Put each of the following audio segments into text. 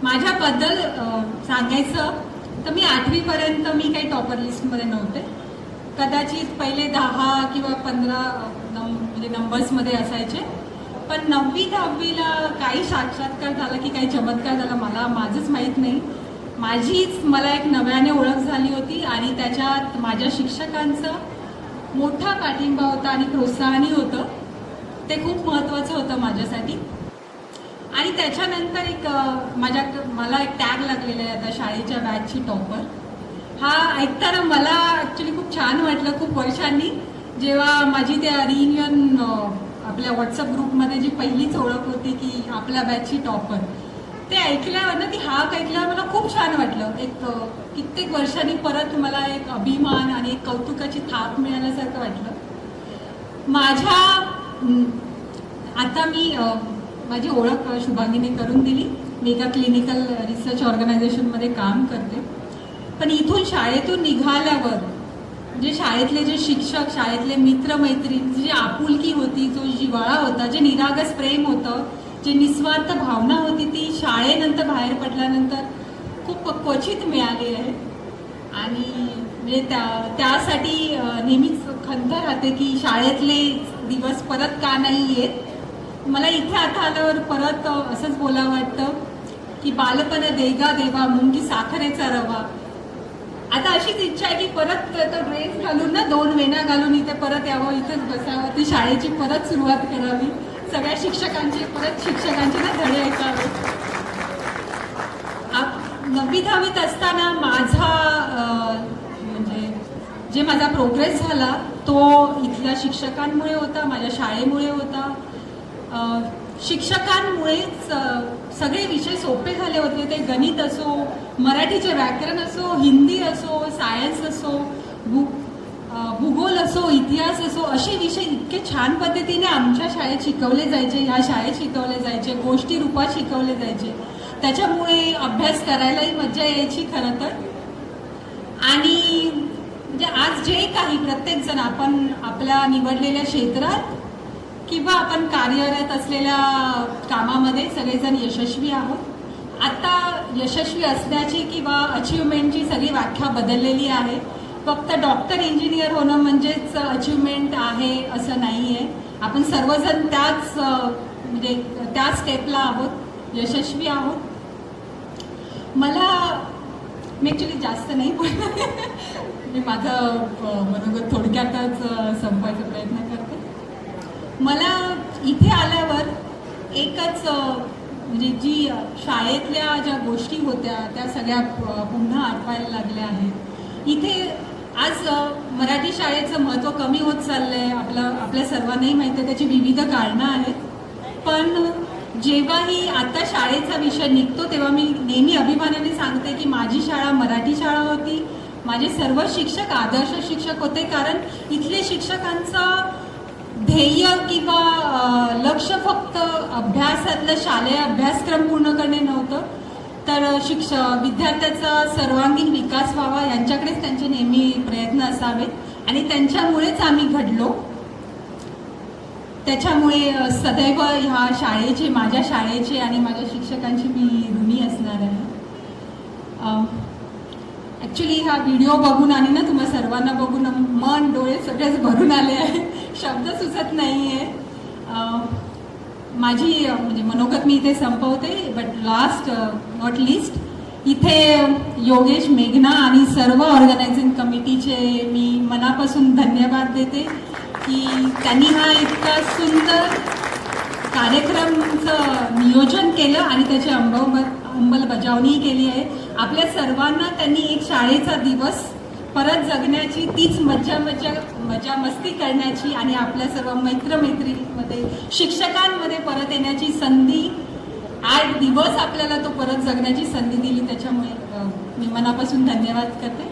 माझ्याबद्दल सांगायचं तर मी 8वी पर्यंत मी काही टॉपर लिस्टमध्ये नव्हते. कदाचित पहिले 10 किंवा 15 म्हणजे नंबर्समध्ये असायचे. पण 9वी 10वीला काही साक्षात्कार झाला की काही चमत्कार झाला मला माझंच माहीत नाही. माझीच मला एक नव्याने ओळख झाली होती आणि त्याच्यात माझ्या शिक्षकांचं मोठा पाठिंबा होता आणि प्रोत्साहनही होतं. ते खूप महत्त्वाचं होतं माझ्यासाठी. आणि त्याच्यानंतर मला एक टॅग लागलेला आहे आता शाळेच्या बॅचची टॉपर. हा ऐकताना मला ॲक्च्युली खूप छान वाटलं खूप वर्षांनी, जेव्हा माझी त्या रियुनियन आपल्या व्हॉट्सअप ग्रुपमध्ये जी पहिलीच ओळख होती की आपल्या बॅचची टॉपर, ते ऐकल्यावर ना ती हाक ऐकल्यावर मला खूप छान वाटलं. कित्येक वर्षांनी परत मला एक अभिमान आणि एक कौतुकाची थाप मिळाल्यासारखं वाटलं. आता मी माझी ओळख शुभांगीने करून दिली. मी एका क्लिनिकल रिसर्च ऑर्गनायझेशनमध्ये काम करते. पण इथून शाळेतून निघाल्यावर म्हणजे शाळेतले जे शिक्षक, शाळेतले मित्रमैत्रीण, जी आपुलकी होती, जो जिव्हाळा होता, जे निरागस प्रेम होतं, जे निस्वार्थ भावना होती, ती शाळेनंतर बाहेर पडल्यानंतर खूप क्वचित मिळाली आहे. आणि म्हणजे त्यासाठी नेहमीच खंत राहते की शाळेतले दिवस परत का नाही येत. मला इथे आता आल्यावर परत असंच बोलावं वाटतं की बालपण देगा देवा मुंगी साखरेचा रवा. आता अशीच इच्छा आहे की परत तो ड्रेस घालून ना 2 वेण्या घालून इथे परत यावं, इथेच बसावं, ती शाळेची परत सुरुवात करावी, सगळ्या शिक्षकांचे ना धडे ऐकावे. 9वी 10वीत असताना म्हणजे जे माझा प्रोग्रेस झाला तो इथल्या शिक्षकांमुळे होता, माझ्या शाळेमुळे होता. शिक्षकांमुळेच सगळे विषय सोपे झाले होते. ते गणित असो, मराठीचे व्याकरण असो, हिंदी असो, सायन्स असो, भूगोल असो, इतिहास असो, असे विषय इतके छान पद्धतीने आमच्या शाळेत शिकवले जायचे, ह्या शाळेत शिकवले जायचे, गोष्टी रूपात शिकवले जायचे. त्याच्यामुळे अभ्यास करायलाही मजा यायची खरं तर. आणि म्हणजे आज जे काही प्रत्येकजण आपण आपल्या निवडलेल्या क्षेत्रात किंवा आपण कार्यरत असलेल्या कामामध्ये सगळेजण यशस्वी आहोत. आता यशस्वी असण्याची किंवा अचिव्हमेंटची सगळी व्याख्या बदललेली आहे. फक्त डॉक्टर, इंजिनियर होणं म्हणजेच अचिव्हमेंट आहे असं नाही आहे. आपण सर्वजण त्याच स्टेपला आहोत, यशस्वी आहोत. मी ॲक्च्युली जास्त नाही मी माझं मनोगत थोडक्यातच संपवायचा प्रयत्न करते. मला इथे आल्यावर एकच म्हणजे जी शाळेतल्या ज्या गोष्टी होत्या त्या सगळ्या पुन्हा आठवायला लागल्या आहेत. इथे आज मराठी शाळेचं महत्त्व कमी होत चाललं आहे. आपल्या सर्वांनाही माहिती आहे, त्याची विविध कारणं आहेत. पण जेव्हाही आता शाळेचा विषय निघतो तेव्हा मी नेहमी अभिमानाने सांगते की माझी शाळा मराठी शाळा होती. माझे सर्व शिक्षक आदर्श शिक्षक होते, कारण इथले शिक्षकांचं ध्येय किंवा लक्ष फक्त अभ्यासातलं शालेय अभ्यासक्रम पूर्ण करणे नव्हतं, तर विद्यार्थ्याचा सर्वांगीण विकास व्हावा यांच्याकडेच त्यांचे नेहमी प्रयत्न असावेत. आणि त्यांच्यामुळेच आम्ही घडलो. त्याच्यामुळे सदैव ह्या शाळेचे, माझ्या शाळेचे आणि माझ्या शिक्षकांची मी ऋणी असणार आहे. ॲक्च्युली हा व्हिडिओ बघून आणि ना तुम्हा सर्वांना बघून मन डोळे सगळेच भरून आले आहे. शब्द सुचत नाही आहे. माझी म्हणजे मनोगत मी इथे संपवते. बट लास्ट नॉट लिस्ट, इथे योगेश, मेघना आणि सर्व ऑर्गनायझिंग कमिटीचे मी मनापासून धन्यवाद देते की त्यांनी हा इतका सुंदर कार्यक्रमचं नियोजन केलं आणि त्याची अंमलबजावणी केली आहे. आपल्या सर्वांना त्यांनी एक शाळेचा दिवस परत जगण्याची, तीच मजा मस्ती करण्याची आणि आपल्या सर्व मैत्रिणींमध्ये, शिक्षकांमध्ये परत येण्याची संधी, 8 दिवस आपल्याला तो परत जगण्याची संधी दिली. त्याच्यामुळे मी मनापासून धन्यवाद करते.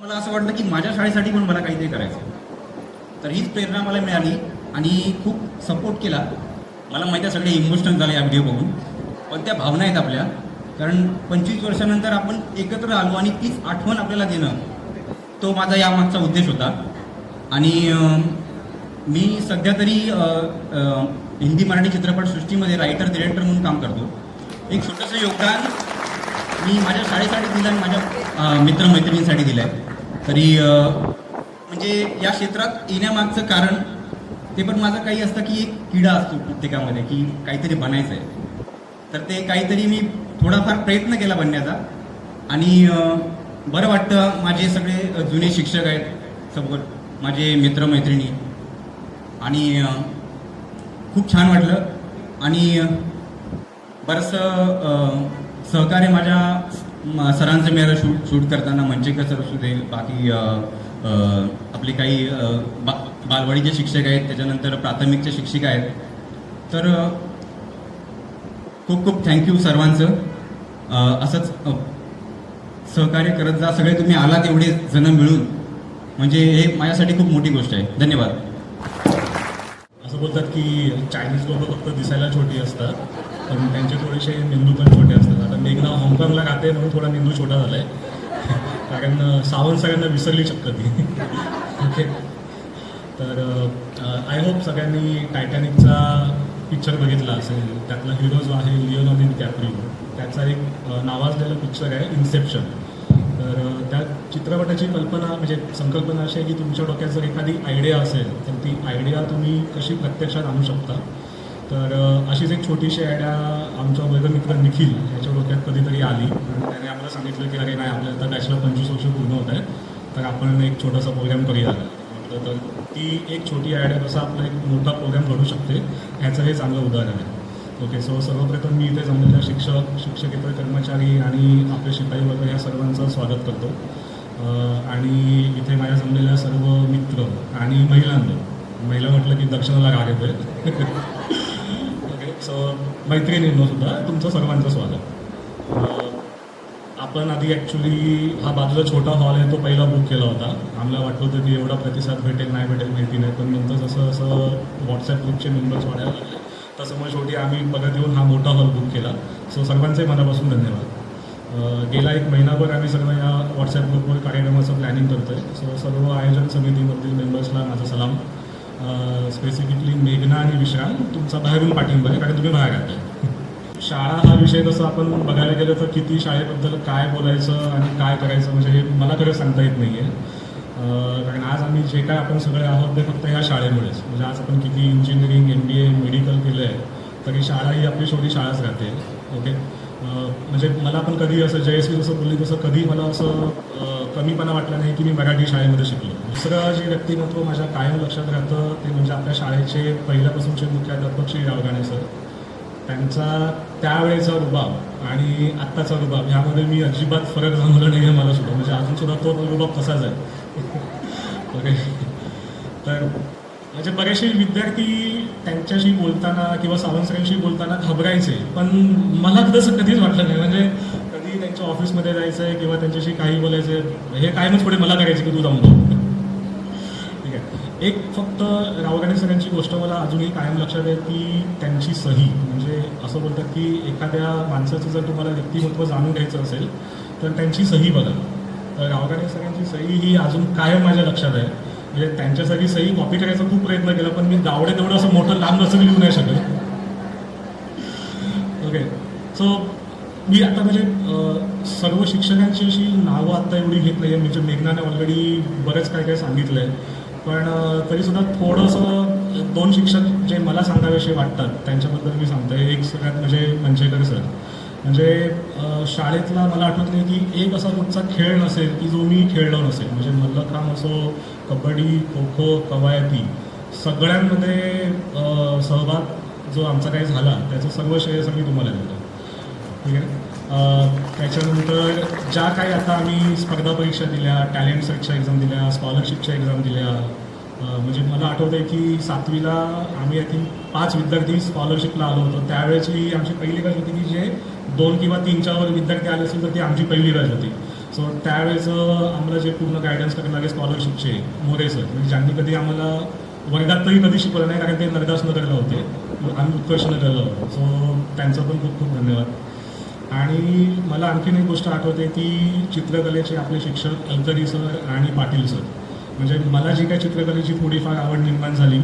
मला असं वाटलं की माझ्या शाळेसाठी पण मला काहीतरी करायचं, तर हीच प्रेरणा मला मिळाली आणि खूप सपोर्ट केला. मला माहिती आहे सगळे इमोशनल झाले या व्हिडिओ बघून, पण त्या भावना आहेत आपल्या. कारण 25 वर्षानंतर आपण एकत्र आलो आणि तीच आठवण आपल्याला देणं, तो माझा यामागचा उद्देश होता. आणि मी सध्या तरी हिंदी मराठी चित्रपटसृष्टीमध्ये रायटर डिरेक्टर म्हणून काम करतो. एक छोटंसं योगदान मी माझ्या शाळेसाठी दिलं आणि माझ्या मित्रमैत्रिणींसाठी दिलं आहे. तरी म्हणजे या क्षेत्रात येण्यामागचं कारण ते पण माझं काही असतं की एक किडा असतो प्रत्येकामध्ये की काहीतरी बनायचं आहे. तर ते काहीतरी मी थोडाफार प्रयत्न केला बनण्याचा आणि बरं वाटतं. माझे सगळे जुने शिक्षक आहेत समोर, माझे मित्रमैत्रिणी, आणि खूप छान वाटलं. आणि बरंचसं सहकार्य माझ्या सरांचं मिळालं शूट करताना. मंचेकर सर असू दे, बाकी आपले काही बालवाडीचे शिक्षक आहेत, त्याच्यानंतर प्राथमिकचे शिक्षिका आहेत. तर खूप खूप थँक्यू सर्वांचं. असंच सहकार्य करत जा. सगळे तुम्ही आलात एवढे जण मिळून, म्हणजे हे माझ्यासाठी खूप मोठी गोष्ट आहे. धन्यवाद. असं बोलतात की चायनीज लोक फक्त दिसायला छोटी असतात, पण त्यांचे थोडेसे मेंदू पण छोटे असतात. आता मेघना हाँगकाँगला राहते म्हणून थोडा मेंदू छोटा झाला आहे, कारण सावंत सगळ्यांना विसरली चक्क ती. ओके, तर आय होप सगळ्यांनी टायटॅनिकचा पिक्चर बघितला असेल. त्यातला हिरो जो आहे लिओनार्डो डिकॅप्रिओ, त्याचा एक नावाजलेला पिक्चर आहे इन्सेप्शन. तर त्या चित्रपटाची कल्पना म्हणजे संकल्पना अशी आहे की तुमच्या डोक्यात जर एखादी आयडिया असेल तर ती आयडिया तुम्ही कशी प्रत्यक्षात आणू शकता. तर अशीच एक छोटीशी आयडिया आमचा वर्गमित्र निखिल ह्याच्या डोक्यात कधीतरी आली आणि त्याने आम्हाला सांगितलं की अरे नाही, आपल्या आता बॅचला 25 वर्ष पूर्ण होत आहे, तर आपण एक छोटासा प्रोग्राम करूया. तर ती एक छोटी आयडिया कसा आपला एक मोठा प्रोग्राम घडू शकते ह्याचं हे चांगलं उदाहरण आहे. ओके, सो सर्वप्रथम मी इथे जमलेल्या शिक्षक, शिक्षकेतर कर्मचारी आणि आपले शिपाई वर्ग ह्या सर्वांचं स्वागत करतो. आणि इथे माझ्या जमलेल्या सर्व मित्र आणि महिला म्हटलं की दर्शनाला राग येतोय. ओके, सो मैत्रिणींनो सुद्धा तुमचं सर्वांचं स्वागत. आपण आधी ॲक्च्युली हा बाजूला छोटा हॉल आहे तो पहिला बुक केला होता. आम्हाला वाटत होतं की एवढा प्रतिसाद भेटेल नाही भेटेल माहिती नाही, पण नंतर जसं असं व्हॉट्सॲप ग्रुपचे मेंबर्स वाढायला लागले तसं मग शेवटी आम्ही बघत येऊन हा मोठा हॉल बुक केला. सो सर्वांचे मनापासून धन्यवाद. गेला एक महिनाभर आम्ही सर्व या व्हॉट्सॲप ग्रुपवर कार्यक्रमाचं प्लॅनिंग करतो आहे. सो सर्व आयोजन समितीमधील मेंबर्सला माझा सलाम. स्पेसिफिकली मेघना आणि विश्राम तुमचा बाहेरून पाठिंबा आहे, कारण तुम्ही बाहेर राहताय. शाळा हा विषय तसं आपण बघायला गेलं तर किती शाळेबद्दल काय बोलायचं आणि काय करायचं म्हणजे हे मला खरं सांगता येत नाही आहे. कारण आज आम्ही जे काय आपण सगळे आहोत ते फक्त ह्या शाळेमुळेच. म्हणजे आज आपण किती इंजिनिअरिंग, MBA, मेडिकल केलं आहे तरी शाळा ही आपली शेवटी शाळाच राहते. ओके, म्हणजे मला पण कधी असं जयश्री जसं बोलली तसं कधी मला असं कमीपणा वाटला नाही की मी मराठी शाळेमध्ये शिकलो. दुसरं जे व्यक्तिमत्व माझ्या कायम लक्षात राहतं ते म्हणजे आपल्या शाळेचे पहिल्यापासूनचे मुख्याध्यापक श्री रावगाणे सर. त्यांचा त्यावेळेचा रुबाब आणि आत्ताचा रुबाब ह्यामध्ये मी अजिबात फरक जाणवला नाही आहे मला सुद्धा. म्हणजे अजूनसुद्धा तो रुबाब तसाच आहे. ओके, तर म्हणजे बरेचसे विद्यार्थी त्यांच्याशी बोलताना किंवा सावंत सरांशी बोलताना घाबरायचे, पण मला तसं कधीच वाटलं नाही. म्हणजे कधी त्यांच्या ऑफिसमध्ये जायचं आहे किंवा त्यांच्याशी काही बोलायचं आहे, हे कायमच पुढे मला करायचं की तू जाऊन बघ. ठीक आहे, एक फक्त रावगाणे सरांची गोष्ट मला अजूनही कायम लक्षात आहे की त्यांची सही. म्हणजे असं बोलतात की एखाद्या माणसाचं जर तुम्हाला व्यक्तिमत्व जाणून घ्यायचं असेल तर त्यांची सही बघा. तर रावगाणे सरांची सही ही अजून कायम माझ्या लक्षात आहे. म्हणजे त्यांच्यासाठी सही कॉपी करायचा खूप प्रयत्न केला, पण मी गावडे तेवढं असं मोठं लांब असं लिहू नाही शकत. ओके, सो मी आता म्हणजे सर्व शिक्षकांची अशी नावं आत्ता एवढी घेत नाही आहे. म्हणजे मेघनाने ऑलरेडी बरेच काय काय सांगितलं आहे, पण तरीसुद्धा थोडंसं 2 शिक्षक जे मला सांगावेसे वाटतात त्यांच्याबद्दल मी सांगतो आहे. एक सगळ्यात म्हणजे मंचेकर सर. म्हणजे शाळेतला मला आठवत नाही की एक असा कुठचा खेळ नसेल की जो मी खेळलो नसेल. म्हणजे मल्लखांब असो, कबड्डी, खो खो, कवायती, सगळ्यांमध्ये सहभाग जो आमचा काही झाला त्याचं सर्व श्रेय सर मी तुम्हाला देतो. ठीक आहे, त्याच्यानंतर ज्या काही आता आम्ही स्पर्धा परीक्षा दिल्या, टॅलेंट सर्चच्या एक्झाम दिल्या, स्कॉलरशिपच्या एक्झाम दिल्या. म्हणजे मला आठवतं आहे की 7वीला आम्ही आय थिंक 5 विद्यार्थी स्कॉलरशिपला आलो होतो. त्यावेळेची आमची पहिली बॅच होती की जे 2 किंवा 3च्या वर विद्यार्थी आले असेल तर ती आमची पहिली बॅच होती. सो त्यावेळेस आम्हाला जे पूर्ण गायडन्स करायला लागले स्कॉलरशिपचे मोरे सर, म्हणजे ज्यांनी कधी आम्हाला वर्गात तरी कधी शिकवलं नाही, कारण ते नरदास नगरला होते, आम्ही उत्कर्ष नगरला होतो. सो त्यांचं पण खूप खूप धन्यवाद. आणि मला आणखीन एक गोष्ट आठवते की चित्रकलेचे आपले शिक्षक अलकरी सर आणि पाटील सर. म्हणजे मला जी काही चित्रकलेची थोडीफार आवड निर्माण झाली,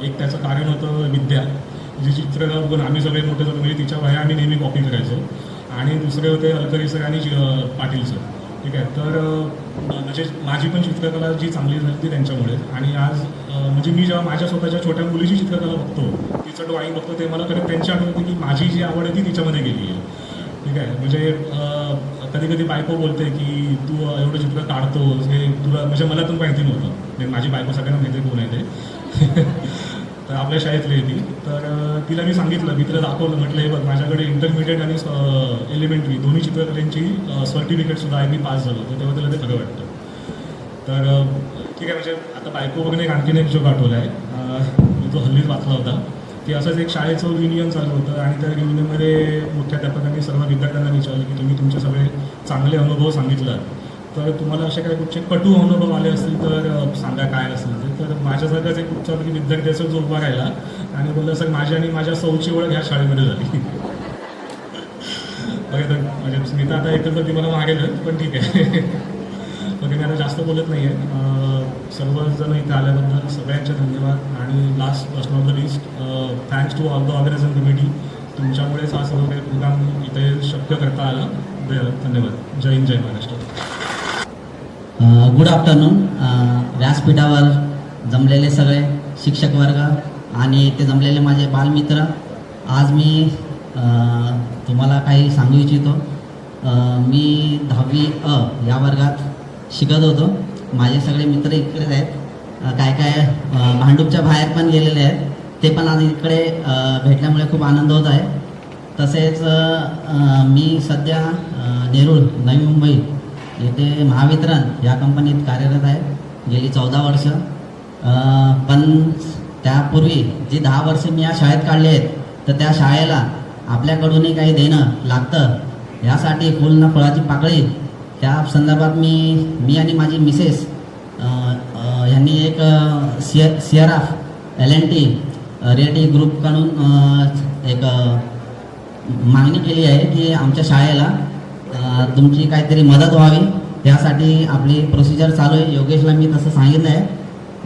एक त्याचं कारण होतं विद्या. जी चित्रकला बघून आम्ही सगळे मोठे झालो, म्हणजे तिच्या वया आम्ही नेहमी कॉपी करायचो. आणि दुसरे होते अलकरी सर आणि पाटील सर. ठीक आहे. तर म्हणजे माझी पण चित्रकला जी चांगली झाली ती त्यांच्यामुळे. आणि आज म्हणजे मी जेव्हा माझ्या स्वतःच्या छोट्या मुलीची चित्रकला बघतो, तिचं ड्रॉइंग बघतो, ते मला खरं त्यांची आठवण होती की माझी जी आवड आहे ती तिच्यामध्ये गेली आहे. ठीक आहे. म्हणजे कधी कधी बायको बोलते की तू एवढं चित्र काढतोस, हे तुला म्हणजे मला तर माहिती नव्हतं. म्हणजे माझी बायको सगळ्यांना माहिती आहे कोण आहे ते. तर आपल्या शाळेतली आहे ती. तर तिला मी सांगितलं, मी तिला दाखवलं, म्हटलं हे बघ माझ्याकडे इंटरमिडिएट आणि एलिमेंटरी दोन्ही चित्रकलेची सर्टिफिकेटसुद्धा आहे, मी पास झालो. तर तेव्हा तिला ते खरं वाटतं. तर ठीक आहे. म्हणजे आता बायको वगैरे एक आणखीन एक जोक आठवला आहे, मी तो हल्लीच वाचला होता की असंच एक शाळेचं रियुनियन चालू होतं आणि त्या रियुनियनमध्ये मुख्याध्यापकांनी सर्व विद्यार्थ्यांना विचारलं की तुम्ही तुमचे सगळे चांगले अनुभव सांगितला, तर तुम्हाला असे काही कुठचे कटू अनुभव आले असतील तर सांगा काय असेल ते. तर माझ्यासारखाच एक कुठचापैकी विद्यार्थ्याचा जो उभा राहिला आणि बोलला, सर माझी आणि माझ्या सौची ओळख ह्या शाळेमध्ये झाली. बघा, तर म्हणजे स्मिता आता एकत्र ती मला मागेलच, पण ठीक आहे. ओके, मी आता जास्त बोलत नाही आहे. सर्वजण इथे आल्याबद्दल सगळ्यांचे धन्यवाद. आणि last but not the list, thanks to all the organising committee. तुमच्यामुळेच हा सर्व काही प्रोग्राम इथे शक्य करता आला. धन्यवाद. जय हिंद, जय महाराष्ट्र. Good afternoon. व्यासपीठावर जमलेले सगळे शिक्षक वर्ग आणि ते जमलेले माझे बालमित्र, आज मी तुम्हाला काही सांगू इच्छितो. मी 10वी अ या वर्गात शिकत होतो. माझे सगळे मित्र इकडेच आहेत. काय काय भांडूपच्या बाहेर पण गेलेले आहेत, ते पण आज इकडे भेटल्यामुळे खूप आनंद होत आहे. तसेच मी सध्या नेरूळ नवी मुंबई येथे महावितरण या कंपनीत कार्यरत आहे गेली 14 वर्ष. पण त्यापूर्वी जी 10 वर्ष मी या शाळेत काढली आहेत, तर त्या शाळेला आपल्याकडूनही काही देणं लागतं. यासाठी फुल ना फळाची पाकळी, त्या संदर्भात मी आणि माझी मिसेस यांनी एक CRF LNT रिअल्टी ग्रुपकडून एक मागणी केली आहे की आमच्या शाळेला तुमची काहीतरी मदत व्हावी. यासाठी आपली प्रोसिजर चालू आहे. योगेशला मी तसं सांगितलं आहे,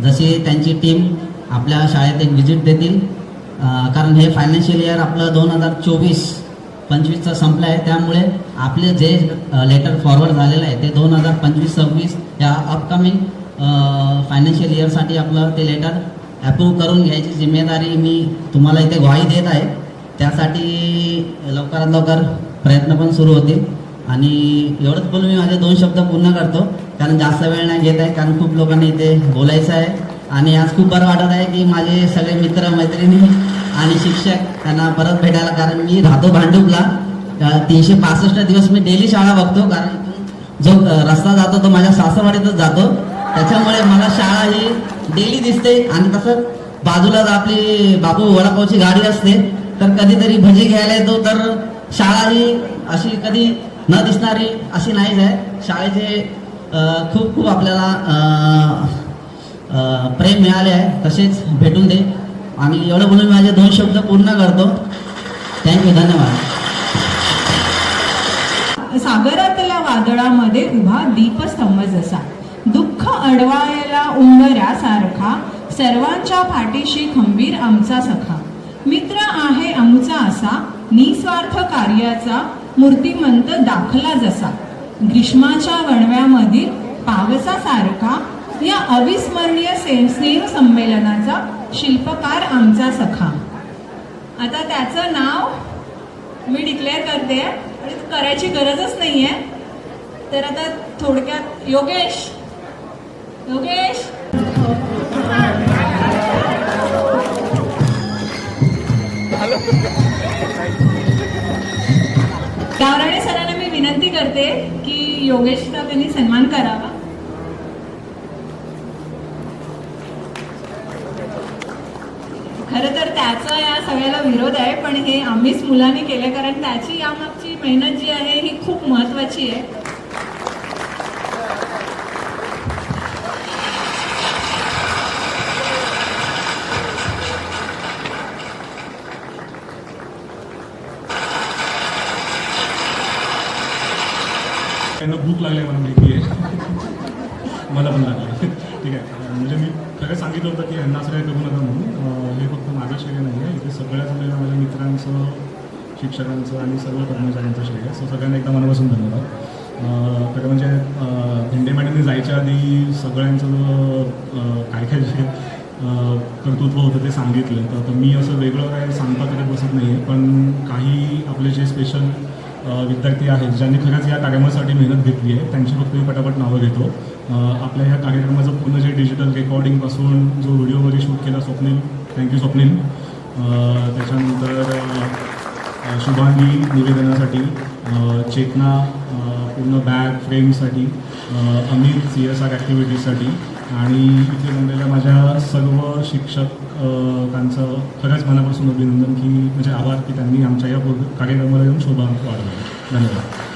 जशी त्यांची टीम आपल्या शाळेत एक व्हिजिट देतील. कारण हे फायनान्शियल इयर आपलं 2024-25चं संपलं आहे. त्यामुळे आपले जे लेटर फॉरवर्ड झालेलं आहे ते 2025-26 या अपकमिंग फायनान्शियल इयरसाठी आपलं ते लेटर ॲप्रूव्ह करून घ्यायची जिम्मेदारी मी तुम्हाला इथे ग्वाही देत आहे. त्यासाठी लवकरात लवकर प्रयत्न पण सुरू होतील. आणि एवढंच बोलून मी माझे 2 शब्द पूर्ण करतो, कारण जास्त वेळ नाही घेत आहे, कारण खूप लोकांनी इथे बोलायचं आहे. आणि आज खूप बरं वाटत आहे की माझे सगळे मित्र मैत्रिणी आणि शिक्षक त्यांना परत भेटायला, कारण मी राहतो भांडूपला. 365 दिवस मी डेली शाळा बघतो, कारण जो रस्ता जातो तो माझ्या सासरवाडीतच जातो. त्याच्यामुळे मला शाळा ही डेली दिसते. आणि तसं बाजूलाच आपली बापू वडापावची गाडी असते, तर कधीतरी भजी घ्यायला येतो. तर शाळा ही अशी कधी न दिसणारी अशी नाहीच आहे. शाळेचे खूप खूप आपल्याला प्रेम मिळाले आहे, तसेच भेटून दे. आणि एवढं बोलून मी माझे 2 शब्द पूर्ण करतो. थँक्यू, धन्यवाद. सागरातल्या वादळामध्ये उभा दीपस्तंभ जसा, दुःख अडवायला उंबऱ्यासारखा, सर्वांच्या पाठीशी खंबीर आमचा सखा. मित्र आहे आमचा असा, निस्वार्थ कार्याचा मूर्तिमंत दाखला जसा. ग्रीष्माच्या वणव्यामधील पावसासारखा, या अविस्मरणीय स्नेह संमेलनाचा शिल्पकार आमचा सखा. आता त्याचं नाव मी डिक्लेअर करते आणि करायची गरजच नाही आहे. तर आता थोडक्यात योगेश. गावराणे सरांना मी विनंती करते की योगेशचा त्यांनी सन्मान करावा. खरं तर त्याचा या सगळ्याला विरोध आहे, पण हे आम्हीच मुलांनी केलं, कारण त्याची यामागची मेहनत जी आहे ही खूप महत्वाची आहे. त्यांना भूक लागली, मला माहिती आहे. मला पण लागली. ठीक आहे. म्हणजे मी खरं सांगितलं होतं की यांना असं काही करू नका म्हणून. हे फक्त माझं श्रेय नाही आहे, इथे सगळ्या जमलेल्या माझ्या मित्रांचं, शिक्षकांचं आणि सर्व कर्मचाऱ्यांचं श्रेय आहे. सो सगळ्यांना एकदा मनापासून धन्यवाद. खरं म्हणजे इंडियामध्ये जायच्या आधी सगळ्यांचं काय काय जे कर्तृत्व होतं ते सांगितलं. तर आता मी असं वेगळं काय सांगता करत बसत नाही आहे, पण काही आपले जे स्पेशल विद्यार्थी आहेत ज्यांनी खरंच या कार्यक्रमासाठी मेहनत घेतली आहे त्यांची फक्त मी पटापट नावं घेतो. आपल्या ह्या कार्यक्रमाचं पूर्ण जे डिजिटल रेकॉर्डिंगपासून जो व्हिडिओ शूट केला स्वप्नील, थँक्यू स्वप्नील. त्याच्यानंतर शुभांगी निवेदनासाठी, चेतना पूर्ण बॅग फ्रेमसाठी, अमित CSR ॲक्टिव्हिटीजसाठी आणि इथे जमलेल्या माझ्या सर्व शिक्षकांचं खरंच मनापासून अभिनंदन की म्हणजे आभार की त्यांनी आमच्या या कार्यक्रमाला येऊन शोभा वाढवली. धन्यवाद.